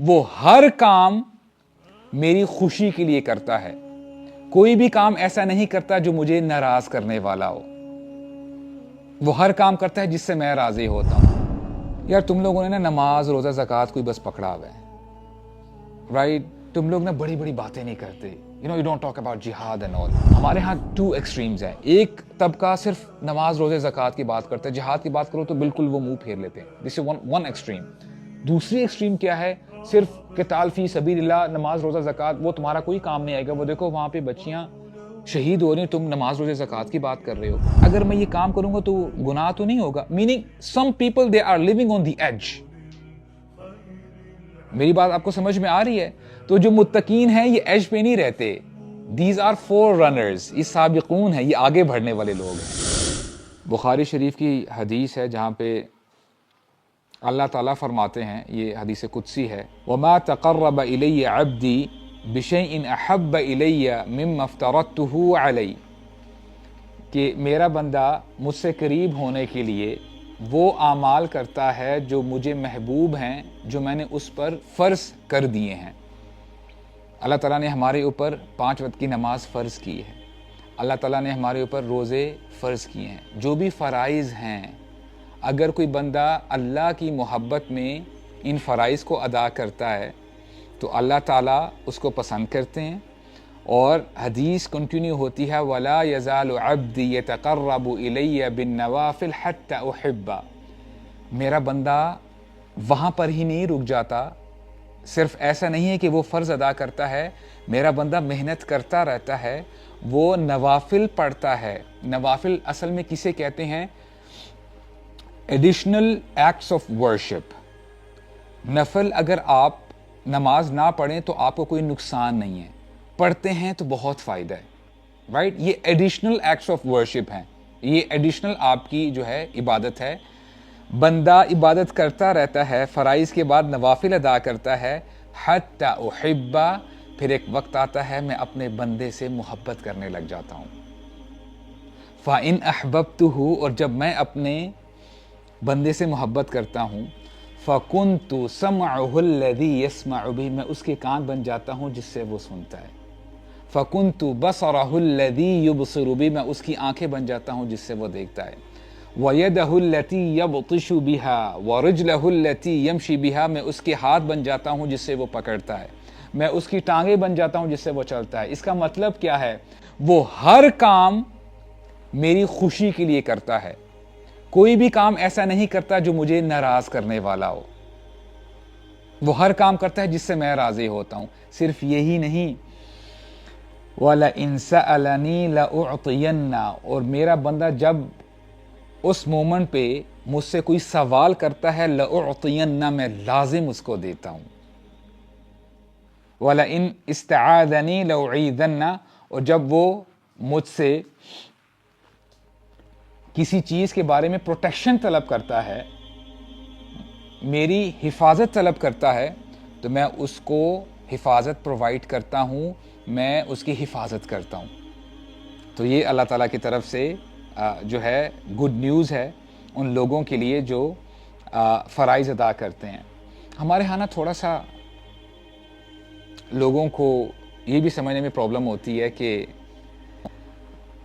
وہ ہر کام میری خوشی کے لیے کرتا ہے. کوئی بھی کام ایسا نہیں کرتا جو مجھے ناراض کرنے والا ہو. وہ ہر کام کرتا ہے جس سے میں راضی ہوتا ہوں. یار تم لوگوں نے نا نماز روزہ زکوٰۃ کوئی بس پکڑا ہوا ہے, رائٹ؟ تم لوگ نا بڑی بڑی باتیں نہیں کرتے. یو ڈونٹ ٹاک اباؤٹ جہاد اینڈ آل. ہمارے ہاں 2 ایکسٹریمز ہیں. ایک طبقہ صرف نماز روزے زکوٰۃ کی بات کرتا ہے, جہاد کی بات کرو تو بالکل وہ منہ پھیر لیتے ہیں. دس از ون ایکسٹریم. دوسری ایکسٹریم کیا ہے؟ صرف قتال فی سبیل اللہ, نماز روزہ زکوٰۃ وہ تمہارا کوئی کام نہیں آئے گا. وہ دیکھو وہاں پہ بچیاں شہید ہو رہی ہیں, تم نماز روزے زکوٰۃ کی بات کر رہے ہو. اگر میں یہ کام کروں گا تو گناہ تو نہیں ہوگا. Meaning some people they are living on the edge. میری بات آپ کو سمجھ میں آ رہی ہے؟ تو جو متقین ہیں یہ ایج پہ نہیں رہتے. These are four runners. یہ سابقون ہیں, یہ آگے بڑھنے والے لوگ ہیں. بخاری شریف کی حدیث ہے جہاں پہ اللہ تعالیٰ فرماتے ہیں, یہ حدیث قدسی ہے, وَمَا تَقَرَّبَ إِلَيَّ عَبْدِي بِشَيْءٍ أَحَبَّ إِلَيَّ مِمَّا افْتَرَضْتُهُ عَلَيْهِ, کہ میرا بندہ مجھ سے قریب ہونے کے لیے وہ اعمال کرتا ہے جو مجھے محبوب ہیں, جو میں نے اس پر فرض کر دیے ہیں. اللہ تعالیٰ نے ہمارے اوپر 5 وقت کی نماز فرض کی ہے. اللہ تعالیٰ نے ہمارے اوپر روزے فرض کیے ہیں. جو بھی فرائض ہیں, اگر کوئی بندہ اللہ کی محبت میں ان فرائض کو ادا کرتا ہے تو اللہ تعالیٰ اس کو پسند کرتے ہیں. اور حدیث کنٹینیو ہوتی ہے, وَلَا يَزَالُ عَبْدِي يَتَقَرَّبُ إِلَيَّ بِالنَّوَافِلِ حَتَّى أُحِبَّهُ. میرا بندہ وہاں پر ہی نہیں رک جاتا. صرف ایسا نہیں ہے کہ وہ فرض ادا کرتا ہے, میرا بندہ محنت کرتا رہتا ہے, وہ نوافل پڑھتا ہے. نوافل اصل میں کسے کہتے ہیں؟ Additional acts of worship. نفل اگر آپ نماز نہ پڑھیں تو آپ کو کوئی نقصان نہیں ہے, پڑھتے ہیں تو بہت فائدہ ہے, رائٹ؟ یہ ایڈیشنل ایکٹس آف ورشپ ہیں, یہ ایڈیشنل آپ کی جو ہے عبادت ہے. بندہ عبادت کرتا رہتا ہے, فرائض کے بعد نوافل ادا کرتا ہے, حتی احبہ, پھر ایک وقت آتا ہے میں اپنے بندے سے محبت کرنے لگ جاتا ہوں. فَإِنْ أَحْبَبْتُهُ, اور جب میں اپنے بندے سے محبت کرتا ہوں, فَكُنْتُ سَمْعُهُ الَّذِي يَسْمَعُ بِهِ, میں اس کے کان بن جاتا ہوں جس سے وہ سنتا ہے. فَكُنْتُ بَصَرَهُ الَّذِي يُبْصِرُ بِهِ, میں اس کی آنکھیں بن جاتا ہوں جس سے وہ دیکھتا ہے. وَيَدَهُ الَّتِي يَبْطِشُ بِهَا وَرِجْلَهُ الَّتِي يَمْشِي بِهَا, میں اس کے ہاتھ بن جاتا ہوں جس سے وہ پکڑتا ہے. میں اس کی ٹانگیں بن جاتا ہوں جس سے وہ چلتا ہے. اس کا مطلب کیا ہے؟ وہ ہر کام میری خوشی کے لیے کرتا ہے. کوئی بھی کام ایسا نہیں کرتا جو مجھے ناراض کرنے والا ہو. وہ ہر کام کرتا ہے جس سے میں راضی ہوتا ہوں. صرف یہی نہیں, وَلَئِن سَأَلَنِي لَأُعْطِيَنَّ, اور میرا بندہ جب اس مومنٹ پہ مجھ سے کوئی سوال کرتا ہے, لَأُعْطِيَنَّ, میں لازم اس کو دیتا ہوں. وَلَئِن اسْتَعَاذَنِي لَأُعِيذَنَّ, اور جب وہ مجھ سے کسی چیز کے بارے میں پروٹیکشن طلب کرتا ہے, میری حفاظت طلب کرتا ہے, تو میں اس کو حفاظت پرووائڈ کرتا ہوں, میں اس کی حفاظت کرتا ہوں. تو یہ اللہ تعالیٰ کی طرف سے جو ہے گڈ نیوز ہے ان لوگوں کے لیے جو فرائض ادا کرتے ہیں. ہمارے ہاں نا تھوڑا سا لوگوں کو یہ بھی سمجھنے میں پرابلم ہوتی ہے کہ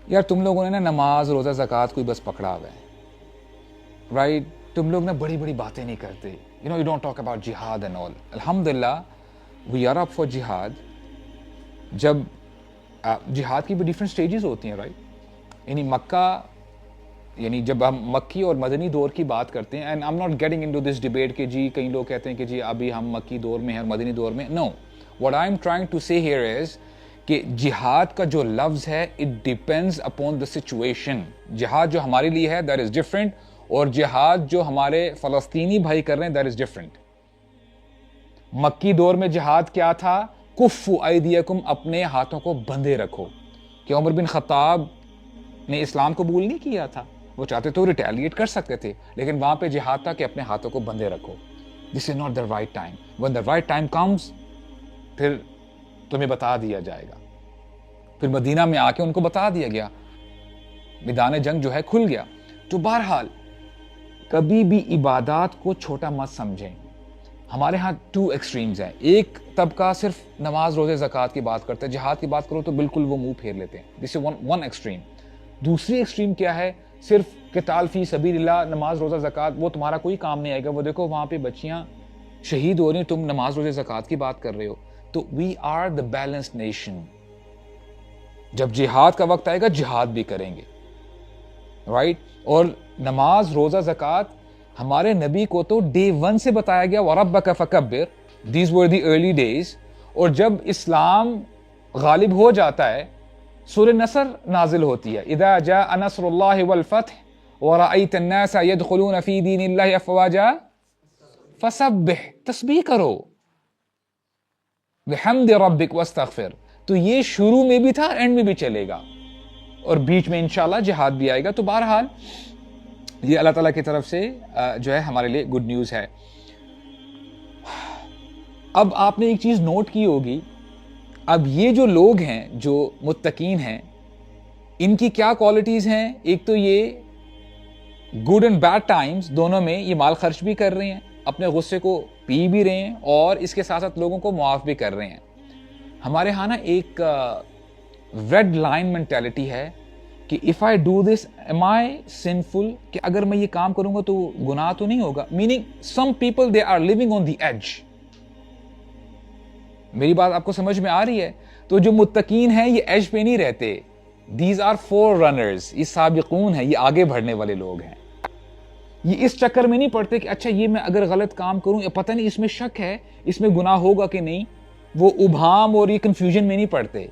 یار تم لوگوں نے نا نماز روزہ زکوٰۃ کوئی بس پکڑا ہوا ہے, رائٹ؟ تم لوگ نا بڑی بڑی باتیں نہیں کرتے. یو ڈونٹ ٹاک اباؤٹ جہاد اینڈ آل. الحمدللہ وی آر اپ فار جہاد. جب جہاد کی بھی ڈفرینٹ سٹیجز ہوتی ہیں, رائٹ؟ یعنی مکہ, یعنی جب ہم مکی اور مدنی دور کی بات کرتے ہیں, and I am not getting into this debate کہ جی کئی لوگ کہتے ہیں کہ جی ابھی ہم مکی دور میں ہیں اور مدنی دور میں. No, what I am trying to say here is کہ جہاد کا جو لفظ ہے it depends upon the situation. جہاد جو ہمارے لیے ہے دیٹ از ڈفرینٹ, اور جہاد جو ہمارے فلسطینی بھائی کر رہے ہیں دیٹ از ڈفرینٹ. مکی دور میں جہاد کیا تھا؟ کفو ایدیکم, اپنے ہاتھوں کو بندھے رکھو. کہ عمر بن خطاب نے اسلام قبول نہیں کیا تھا, وہ چاہتے تو ریٹیلیٹ کر سکتے تھے, لیکن وہاں پہ جہاد تھا کہ اپنے ہاتھوں کو بندھے رکھو. This is not the right time. when the right time comes, پھر تمہیں بتا دیا جائے گا. پھر مدینہ میں آ کے ان کو بتا دیا گیا, میدان جنگ جو ہے کھل گیا. تو بہرحال کبھی بھی عبادات کو چھوٹا مت سمجھیں. ہمارے ہاں 2 ایکسٹریمز ہیں. ایک طبقہ صرف نماز روزے زکوٰۃ کی بات کرتا ہے, جہاد کی بات کرو تو بالکل وہ منہ پھیر لیتے ہیں. دس از ون ایکسٹریم. دوسری ایکسٹریم کیا ہے, صرف قتال فی سبیل اللہ, نماز روزہ زکوٰۃ وہ تمہارا کوئی کام نہیں آئے گا, وہ دیکھو وہاں پہ بچیاں شہید ہو رہی ہیں, تم نماز روزے زکوٰۃ کی بات کر رہے ہو. تو we are the balanced nation. جب جہاد کا وقت آئے گا جہاد بھی کریں گے, رائٹ. اور نماز روزہ زکوٰۃ ہمارے نبی کو تو ڈے 1 سے بتایا گیا, وَرَبَّكَ فَكَبِّرْ, these were the early days. اور جب اسلام غالب ہو جاتا ہے سورہ نصر نازل ہوتی ہے, اذا جاء نصر اللہ والفتح ورأيت الناس يدخلون في دين الله افواجا فسبح, تسبیح کرو, بحمد ربک واستغفر. تو یہ شروع میں بھی تھا, اینڈ میں بھی چلے گا, اور بیچ میں انشاءاللہ جہاد بھی آئے گا. تو بہرحال یہ اللہ تعالیٰ کی طرف سے جو ہے ہمارے لیے گڈ نیوز ہے. اب آپ نے ایک چیز نوٹ کی ہوگی, اب یہ جو لوگ ہیں جو متقین ہیں, ان کی کیا کوالٹیز ہیں. ایک تو یہ گڈ اینڈ بیڈ ٹائمز دونوں میں یہ مال خرچ بھی کر رہے ہیں, اپنے غصے کو پی بھی رہے ہیں, اور اس کے ساتھ ساتھ لوگوں کو معاف بھی کر رہے ہیں. ہمارے ہاں نا ایک ریڈ لائن مینٹیلٹی ہے کہ if I do this am I sinful, کہ اگر میں یہ کام کروں گا تو گناہ تو نہیں ہوگا. Meaning some people they are living on the edge. میری بات آپ کو سمجھ میں آ رہی ہے؟ تو جو متقین ہیں یہ ایج پہ نہیں رہتے. These are forerunners, یہ سابقون ہیں, یہ آگے بڑھنے والے لوگ ہیں. یہ اس چکر میں نہیں پڑتے کہ اچھا یہ میں اگر غلط کام کروں, یا پتہ نہیں اس میں شک ہے, اس میں گناہ ہوگا کہ نہیں, وہ ابہام اور یہ کنفیوژن میں نہیں پڑتے.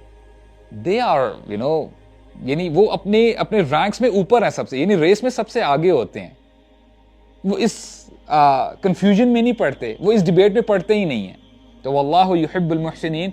They are یعنی وہ اپنے رینکس میں اوپر ہیں سب سے, یعنی ریس میں سب سے آگے ہوتے ہیں. وہ اس کنفیوژن میں نہیں پڑتے, وہ اس ڈیبیٹ میں پڑتے ہی نہیں ہیں. تو واللہ یحب المحسنین.